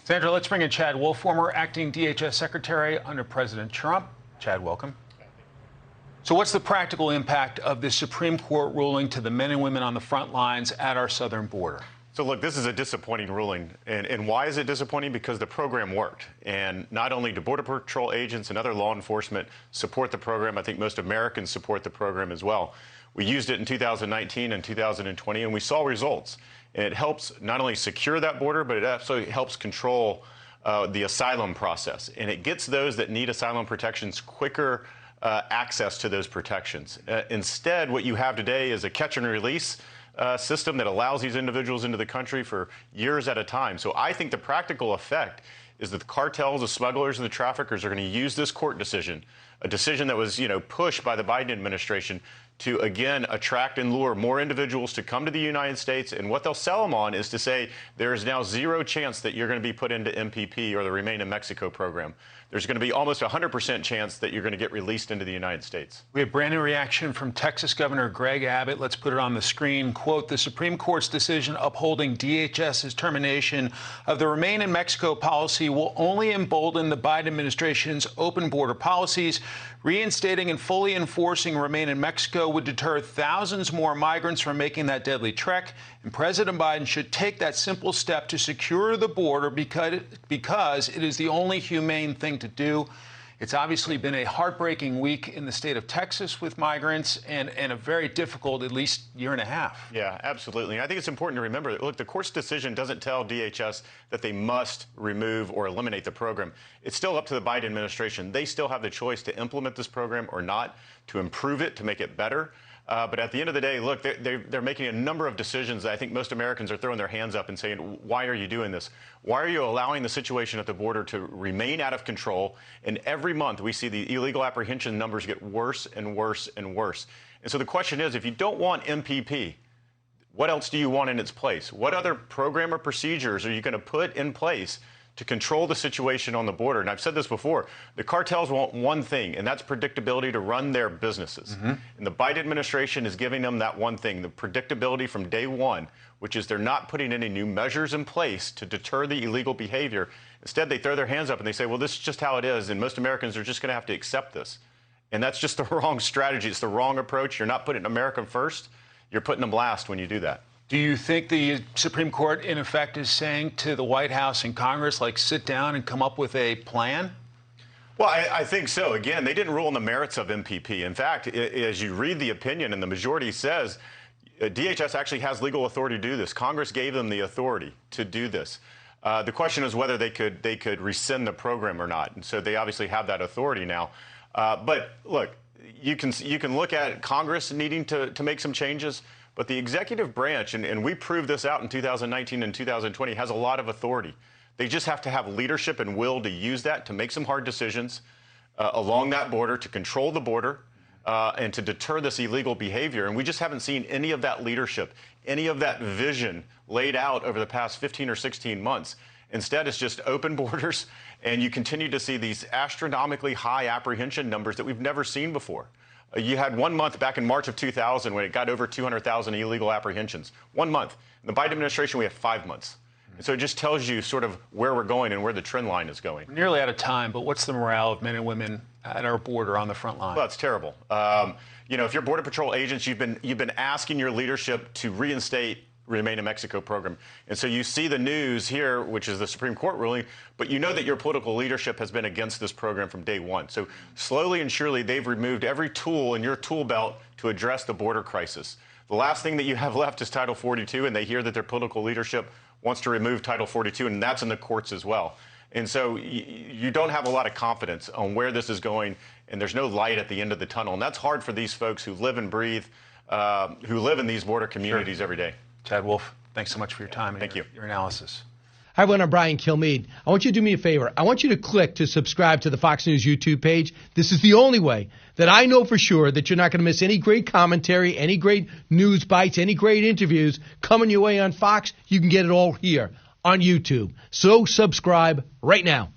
Sandra, let's bring in Chad Wolf, former acting DHS secretary under President Trump. Chad, welcome. So what's the practical impact of this Supreme Court ruling to the men and women on the front lines at our southern border? So look, this is a disappointing ruling. And why is it disappointing? Because the program worked. And not only do Border Patrol agents and other law enforcement support the program, I think most Americans support the program as well. We used it in 2019 and 2020, and we saw results. And it helps not only secure that border, but it absolutely helps control the asylum process. And it gets those that need asylum protections quicker access to those protections. Instead, what you have today is a catch and release system that allows these individuals into the country for years at a time. So I think the practical effect is that the cartels, the smugglers, and the traffickers are going to use this court decision, a decision that was, pushed by the Biden administration to, again, attract and lure more individuals to come to the United States. And what they'll sell them on is to say there is now zero chance that you're going to be put into MPP or the Remain in Mexico program. There's going to be almost 100% chance that you're going to get released into the United States. We have brand new reaction from Texas Governor Greg Abbott. Let's put it on the screen. Quote, the Supreme Court's decision upholding DHS's termination of the Remain in Mexico policy will only embolden the Biden administration's open border policies. Reinstating and fully enforcing Remain in Mexico would deter thousands more migrants from making that deadly trek. And President Biden should take that simple step to secure the border because it is the only humane thing to do. It's obviously been a heartbreaking week in the state of Texas with migrants and a very difficult, at least, year and a half. Yeah, absolutely. I think it's important to remember that, look, the court's decision doesn't tell DHS that they must remove or eliminate the program. It's still up to the Biden administration. They still have the choice to implement this program or not, to improve it, to make it better. But at the end of the day, look, they're making a number of decisions. I think most Americans are throwing their hands up and saying, why are you doing this? Why are you allowing the situation at the border to remain out of control? And every month we see the illegal apprehension numbers get worse and worse and worse. And so the question is, if you don't want MPP, what else do you want in its place? What other program or procedures are you going to put in place to control the situation on the border? And I've said this before, the cartels want one thing, and that's predictability to run their businesses. And the Biden administration is giving them that one thing, the predictability from day one, which is they're not putting any new measures in place to deter the illegal behavior. Instead, they throw their hands up and they say, well, this is just how it is, and most Americans are just going to have to accept this. And that's just the wrong strategy. It's the wrong approach. You're not putting America first. You're putting them last when you do that. Do you think the Supreme Court, in effect, is saying to the White House and Congress, like, sit down and come up with a plan? Well, I think so. Again, they didn't rule on the merits of MPP. In fact, as you read the opinion, and the majority says DHS actually has legal authority to do this. Congress gave them the authority to do this. The question is whether they could rescind the program or not. And so they obviously have that authority now. But look, you can look at Congress needing to make some changes. But the executive branch, and we proved this out in 2019 and 2020, has a lot of authority. They just have to have leadership and will to use that to make some hard decisions along that border, to control the border, and to deter this illegal behavior. And we just haven't seen any of that leadership, any of that vision laid out over the past 15 or 16 months. Instead, it's just open borders, and you continue to see these astronomically high apprehension numbers that we've never seen before. You had 1 month back in March of 2000 when it got over 200,000 illegal apprehensions. 1 month. In the Biden administration, we have 5 months. And so it just tells you sort of where we're going and where the trend line is going. We're nearly out of time, but what's the morale of men and women at our border on the front line? Well, it's terrible. If you're Border Patrol agents, you've been asking your leadership to reinstate Remain in Mexico program. And so you see the news here, which is the Supreme Court ruling, but you know that your political leadership has been against this program from day one. So slowly and surely, they've removed every tool in your tool belt to address the border crisis. The last thing that you have left is Title 42, and they hear that their political leadership wants to remove Title 42, and that's in the courts as well. And so you don't have a lot of confidence on where this is going, and there's no light at the end of the tunnel. And that's hard for these folks who live and breathe, who live in these border communities every day. Chad Wolf, thanks so much for your time and Thank you. Your analysis. Hi, everyone. I'm Brian Kilmeade. I want you to do me a favor. I want you to click to subscribe to the Fox News YouTube page. This is the only way that I know for sure that you're not going to miss any great commentary, any great news bites, any great interviews coming your way on Fox. You can get it all here on YouTube. So subscribe right now.